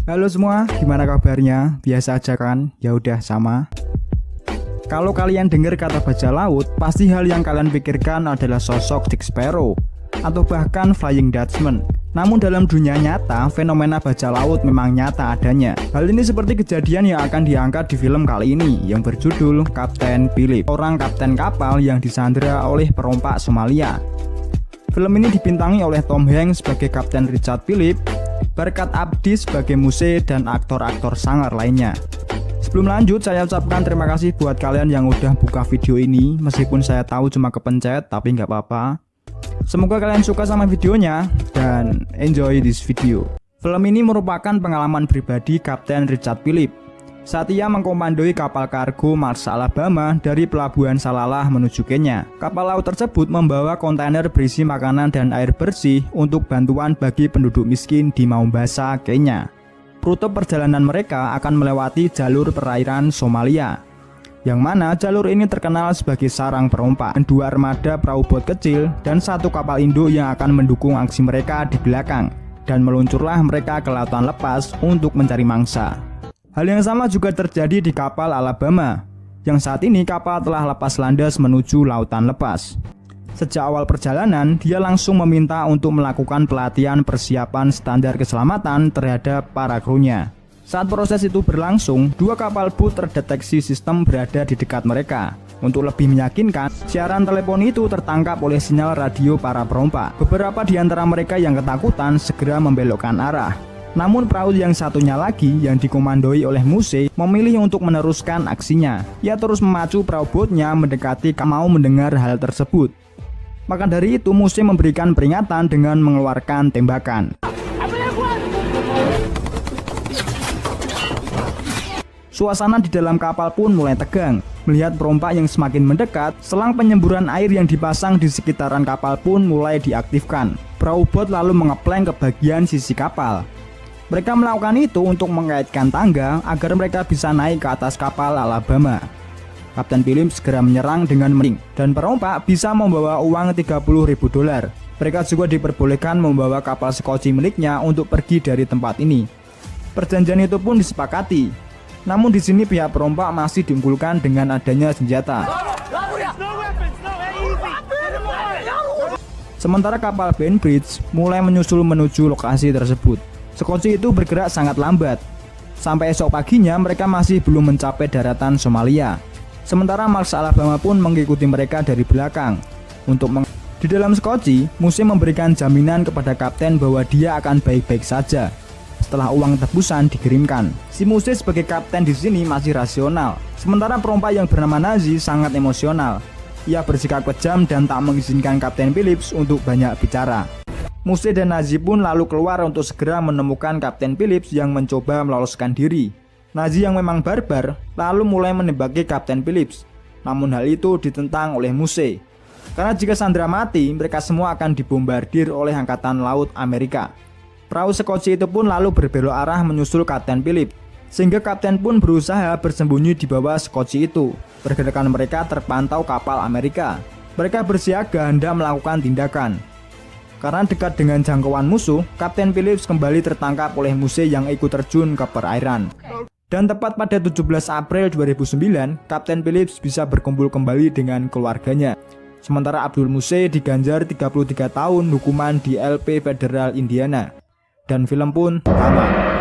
Halo semua, gimana kabarnya? Biasa aja kan? Ya udah sama. Kalau kalian dengar kata bajak laut, pasti hal yang kalian pikirkan adalah sosok Jack Sparrow atau bahkan Flying Dutchman. Namun dalam dunia nyata, fenomena bajak laut memang nyata adanya. Hal ini seperti kejadian yang akan diangkat di film kali ini yang berjudul Kapten Philip, orang kapten kapal yang disandra oleh perompak Somalia. Film ini dibintangi oleh Tom Hanks sebagai Kapten Richard Philip, Barkat Abdi sebagai Muse, dan aktor-aktor sangar lainnya. Sebelum lanjut, saya ucapkan terima kasih buat kalian yang udah buka video ini. Meskipun saya tahu cuma kepencet, tapi nggak apa-apa. Semoga kalian suka sama videonya dan enjoy this video. Film ini merupakan pengalaman pribadi Kapten Richard Philip saat ia mengkomandoi kapal kargo Mars Alabama dari pelabuhan Salalah menuju Kenya. Kapal laut tersebut membawa kontainer berisi makanan dan air bersih untuk bantuan bagi penduduk miskin di Mombasa, Kenya. Rute perjalanan mereka akan melewati jalur perairan Somalia, yang mana jalur ini terkenal sebagai sarang perompak. Dua armada perahu bot kecil dan satu kapal induk yang akan mendukung aksi mereka di belakang, dan meluncurlah mereka ke lautan lepas untuk mencari mangsa. Hal yang sama juga terjadi di kapal Alabama, yang saat ini kapal telah lepas landas menuju lautan lepas. Sejak awal perjalanan, dia langsung meminta untuk melakukan pelatihan persiapan standar keselamatan terhadap para krunya. Saat proses itu berlangsung, dua kapal boot terdeteksi sistem berada di dekat mereka. Untuk lebih meyakinkan, siaran telepon itu tertangkap oleh sinyal radio para perompak. Beberapa di antara mereka yang ketakutan segera membelokkan arah. Namun perahu yang satunya lagi yang dikomandoi oleh Muse memilih untuk meneruskan aksinya. Ia terus memacu perahu botnya mendekati mau mendengar hal tersebut. Maka dari itu Muse memberikan peringatan dengan mengeluarkan tembakan. Suasana di dalam kapal pun mulai tegang. Melihat perompak yang semakin mendekat, selang penyemburan air yang dipasang di sekitaran kapal pun mulai diaktifkan. Perahu bot lalu mengepleng ke bagian sisi kapal. Mereka melakukan itu untuk mengaitkan tangga agar mereka bisa naik ke atas kapal Alabama. Kapten Philip segera menyerang dengan mening, dan perompak bisa membawa uang $30.000. Mereka juga diperbolehkan membawa kapal skoci miliknya untuk pergi dari tempat ini. Perjanjian itu pun disepakati. Namun di sini pihak perompak masih diunggulkan dengan adanya senjata. Sementara kapal Bainbridge mulai menyusul menuju lokasi tersebut. Skoci itu bergerak sangat lambat. Sampai esok paginya mereka masih belum mencapai daratan Somalia. Sementara Mars Alabama pun mengikuti mereka dari belakang. Di dalam Skoci, Muse memberikan jaminan kepada kapten bahwa dia akan baik-baik saja setelah uang tebusan dikirimkan. Si Muse sebagai kapten di sini masih rasional. Sementara perompak yang bernama Nazi sangat emosional. Ia bersikap kejam dan tak mengizinkan Kapten Phillips untuk banyak bicara. Muse dan Nazi pun lalu keluar untuk segera menemukan Kapten Phillips yang mencoba meloloskan diri. Nazi yang memang barbar lalu mulai menembaki Kapten Phillips. Namun hal itu ditentang oleh Muse. Karena jika Sandra mati, mereka semua akan dibombardir oleh Angkatan Laut Amerika. Perahu Skoci itu pun lalu berbelok arah menyusul Kapten Phillips. Sehingga kapten pun berusaha bersembunyi di bawah Skoci itu. Pergerakan mereka terpantau kapal Amerika. Mereka bersiaga hendak melakukan tindakan. Karena dekat dengan jangkauan musuh, Kapten Phillips kembali tertangkap oleh Muse yang ikut terjun ke perairan. Dan tepat pada 17 April 2009, Kapten Phillips bisa berkumpul kembali dengan keluarganya. Sementara Abdul Muse diganjar 33 tahun hukuman di LP Federal Indiana. Dan film pun tamat.